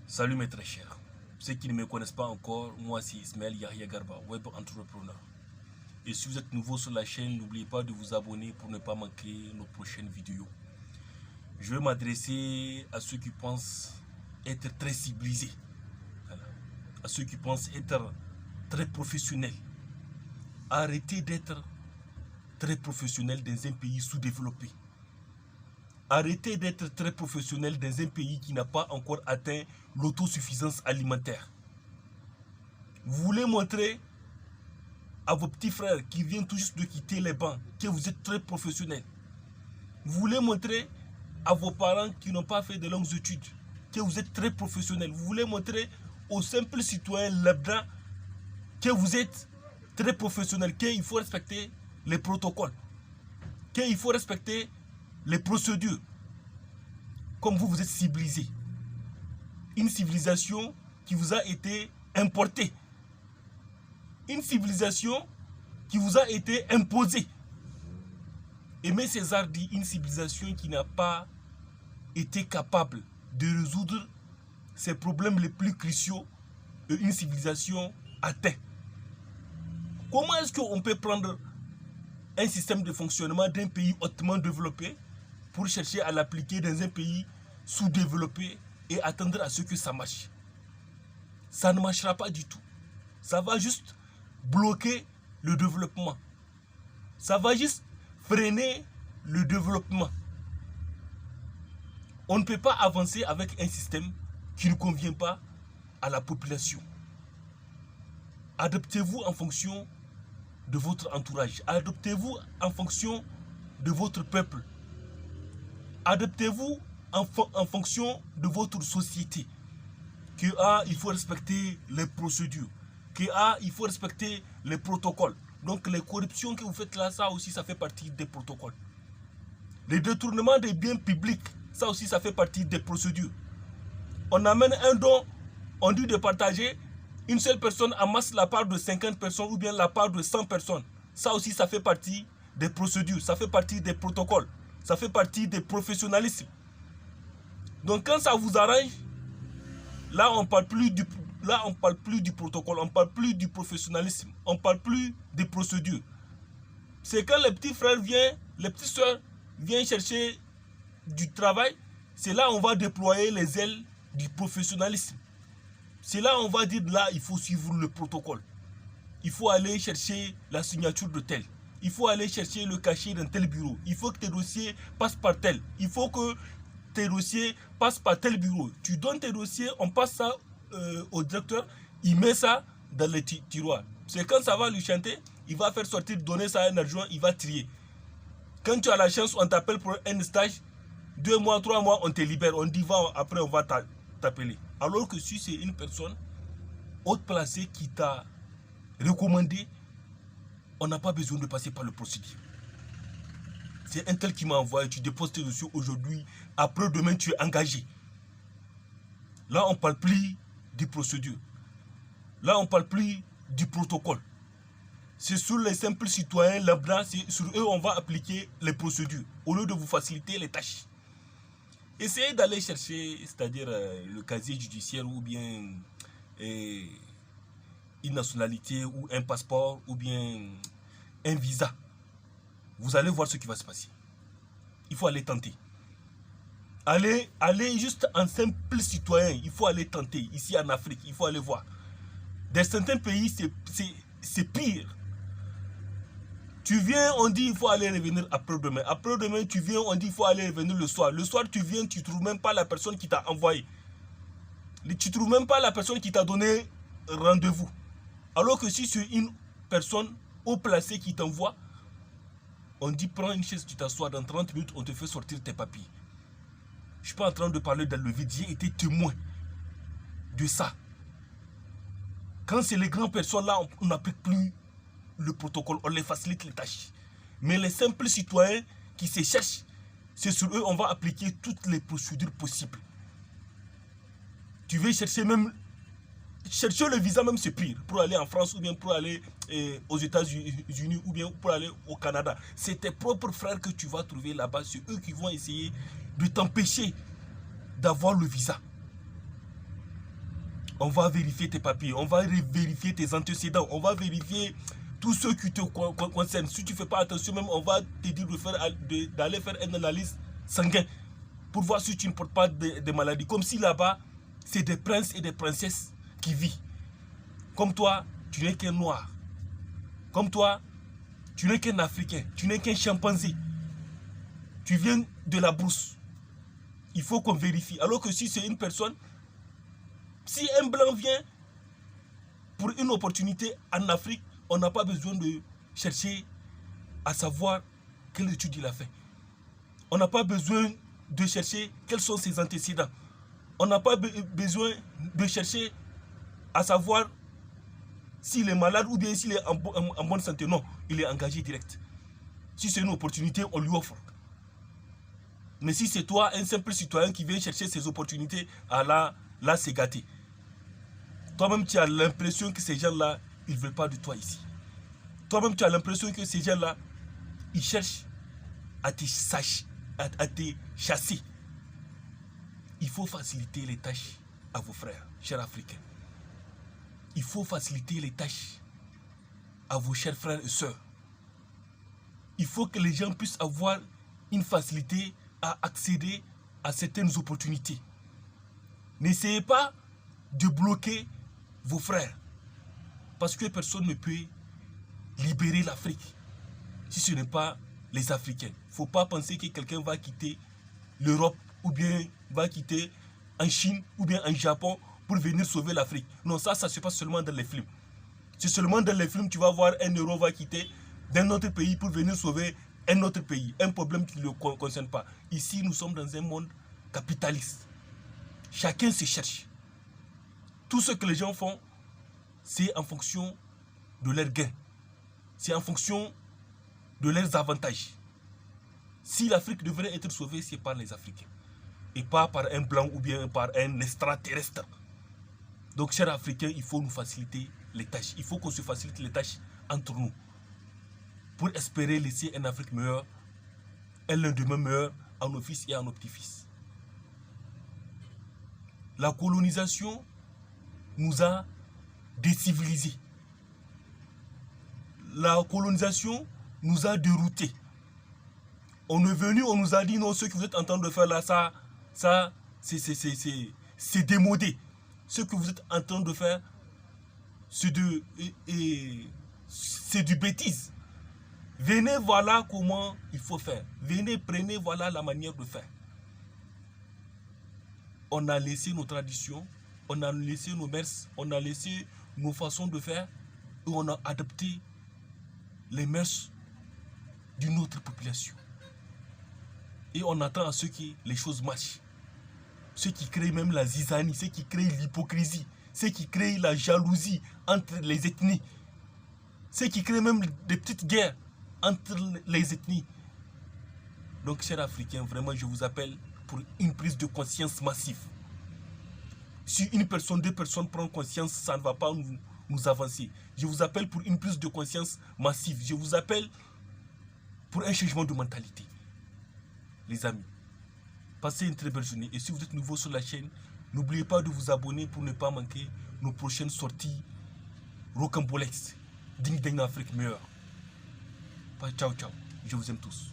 Salut mes très chers. Ceux qui ne me connaissent pas encore, moi c'est Ismaël Yahya Garba, web entrepreneur. Et si vous êtes nouveau sur la chaîne, n'oubliez pas de vous abonner pour ne pas manquer nos prochaines vidéos. Je vais m'adresser à ceux qui pensent être très civilisés, voilà. À ceux qui pensent être très professionnels. Arrêtez d'être très professionnel dans un pays sous-développé. Arrêtez d'être très professionnel dans un pays qui n'a pas encore atteint l'autosuffisance alimentaire. Vous voulez montrer à vos petits frères qui viennent tout juste de quitter les bancs que vous êtes très professionnel. Vous voulez montrer à vos parents qui n'ont pas fait de longues études que vous êtes très professionnel. Vous voulez montrer aux simples citoyens lambda que vous êtes très professionnel, qu'il faut respecter les protocoles, qu'il faut respecter les procédures. Comme vous êtes civilisé. Une civilisation qui vous a été importée. Une civilisation qui vous a été imposée. Aimé César dit une civilisation qui n'a pas été capable de résoudre ses problèmes les plus cruciaux et une civilisation atteint. Comment est-ce qu'on peut prendre un système de fonctionnement d'un pays hautement développé pour chercher à l'appliquer dans un pays sous-développé et attendre à ce que ça marche? Ça ne marchera pas du tout. Ça va juste bloquer le développement. Ça va juste freiner le développement. On ne peut pas avancer avec un système qui ne convient pas à la population. Adaptez-vous en fonction de votre entourage. Adaptez-vous en fonction de votre peuple. Adaptez-vous en fonction de votre société. Que il faut respecter les procédures. Que il faut respecter les protocoles. Donc les corruptions que vous faites là, ça aussi, ça fait partie des protocoles. Les détournements des biens publics, ça aussi, ça fait partie des procédures. On amène un don, on dit de partager, une seule personne amasse la part de 50 personnes ou bien la part de 100 personnes. Ça aussi, ça fait partie des procédures, ça fait partie des protocoles, ça fait partie des professionnalismes. Donc quand ça vous arrange, là on parle plus du protocole, on parle plus du professionnalisme, on parle plus des procédures. C'est quand les petits frères viennent, les petites soeurs viennent chercher du travail, c'est là on va déployer les ailes du professionnalisme. C'est là on va dire là il faut suivre le protocole. Il faut aller chercher la signature de tel. Il faut aller chercher le cachet d'un tel bureau. Il faut que tes dossiers passent par tel. Il faut que tes dossiers passent par tel bureau. Tu donnes tes dossiers, on passe ça au directeur, il met ça dans les tiroirs. C'est quand ça va lui chanter, il va faire sortir, donner ça à un adjoint, il va trier. Quand tu as la chance, on t'appelle pour un stage, 2 mois, 3 mois, on te libère. On dit, va, après on va t'appeler. Alors que si c'est une personne haute placée qui t'a recommandé, on n'a pas besoin de passer par le procédure. C'est un tel qui m'a envoyé, tu déposes tes dossiers aujourd'hui, après demain tu es engagé. Là on ne parle plus des procédures. Là on ne parle plus du protocole. C'est sur les simples citoyens lambda, sur eux on va appliquer les procédures, au lieu de vous faciliter les tâches. Essayez d'aller chercher, c'est-à-dire le casier judiciaire ou bien une nationalité ou un passeport ou bien un visa. Vous allez voir ce qui va se passer. Il faut aller tenter. Allez juste en simple citoyen, il faut aller tenter. Ici en Afrique, il faut aller voir. Dans certains pays, c'est pire. Tu viens, on dit il faut aller revenir après-demain. Après-demain, tu viens, on dit il faut aller revenir le soir. Le soir, tu viens, tu ne trouves même pas la personne qui t'a envoyé. Tu ne trouves même pas la personne qui t'a donné rendez-vous. Alors que si c'est une personne haut placée qui t'envoie, on dit prends une chaise, tu t'assois, dans 30 minutes, on te fait sortir tes papiers. Je ne suis pas en train de parler dans le vide, j'ai été témoin de ça. Quand c'est les grandes personnes là, on n'applique plus le protocole, on les facilite les tâches. Mais les simples citoyens qui se cherchent, c'est sur eux on va appliquer toutes les procédures possibles. Tu veux chercher même... Chercher le visa même c'est pire. Pour aller en France ou bien pour aller aux États-Unis ou bien pour aller au Canada. C'est tes propres frères que tu vas trouver là-bas. C'est eux qui vont essayer de t'empêcher d'avoir le visa. On va vérifier tes papiers, on va vérifier tes antécédents, on va vérifier tout ce qui te concerne. Si tu ne fais pas attention, même on va te dire d'aller faire une analyse sanguine pour voir si tu ne portes pas de maladies. Comme si là-bas, c'est des princes et des princesses qui vivent. Comme toi, tu n'es qu'un noir. Comme toi, tu n'es qu'un Africain. Tu n'es qu'un chimpanzé. Tu viens de la brousse. Il faut qu'on vérifie. Alors que si c'est une personne, si un blanc vient pour une opportunité en Afrique, on n'a pas besoin de chercher à savoir quelle étude il a fait. On n'a pas besoin de chercher quels sont ses antécédents. On n'a pas besoin de chercher à savoir s'il est malade ou bien s'il est en bonne santé. Non, il est engagé direct. Si c'est une opportunité, on lui offre. Mais si c'est toi, un simple citoyen qui vient chercher ses opportunités, là c'est gâté. Toi-même, tu as l'impression que ces gens-là, ils ne veulent pas de toi ici. Toi-même, tu as l'impression que ces gens-là, ils cherchent à te chasser. Il faut faciliter les tâches à vos frères, chers Africains. Il faut faciliter les tâches à vos chers frères et sœurs. Il faut que les gens puissent avoir une facilité à accéder à certaines opportunités. N'essayez pas de bloquer vos frères, parce que personne ne peut libérer l'Afrique si ce n'est pas les Africains. Il ne faut pas penser que quelqu'un va quitter l'Europe ou bien va quitter en Chine ou bien en Japon pour venir sauver l'Afrique. Non, ça se passe seulement dans les films. C'est seulement dans les films tu vas voir un euro va quitter d'un autre pays pour venir sauver un autre pays, un problème qui ne le concerne pas. Ici, nous sommes dans un monde capitaliste. Chacun se cherche. Tout ce que les gens font, c'est en fonction de leurs gains. C'est en fonction de leurs avantages. Si l'Afrique devrait être sauvée, c'est par les Africains. Et pas par un blanc ou bien par un extraterrestre. Donc, chers Africains, il faut nous faciliter les tâches. Il faut qu'on se facilite les tâches entre nous. Pour espérer laisser une Afrique meilleure, un lendemain meilleur à nos fils et à nos petits-fils. La colonisation nous a décivilisés. La colonisation nous a déroutés. On est venu, on nous a dit non, ce que vous êtes en train de faire là, ça c'est démodé. Ce que vous êtes en train de faire, c'est du bêtise. Venez, voilà comment il faut faire. Venez, prenez, voilà la manière de faire. On a laissé nos traditions, on a laissé nos mœurs, on a laissé nos façons de faire et on a adopté les mœurs d'une autre population. Et on attend à ce que les choses marchent. Ce qui crée même la zizanie, ce qui crée l'hypocrisie, ce qui crée la jalousie entre les ethnies, ce qui crée même des petites guerres entre les ethnies. Donc, chers Africains, vraiment, je vous appelle pour une prise de conscience massive. Si une personne, deux personnes prennent conscience, ça ne va pas nous avancer. Je vous appelle pour une prise de conscience massive. Je vous appelle pour un changement de mentalité. Les amis, passez une très belle journée. Et si vous êtes nouveau sur la chaîne, n'oubliez pas de vous abonner pour ne pas manquer nos prochaines sorties rocambolesques, dignes d'une Afrique meilleure. Ciao, ciao. Je vous aime tous.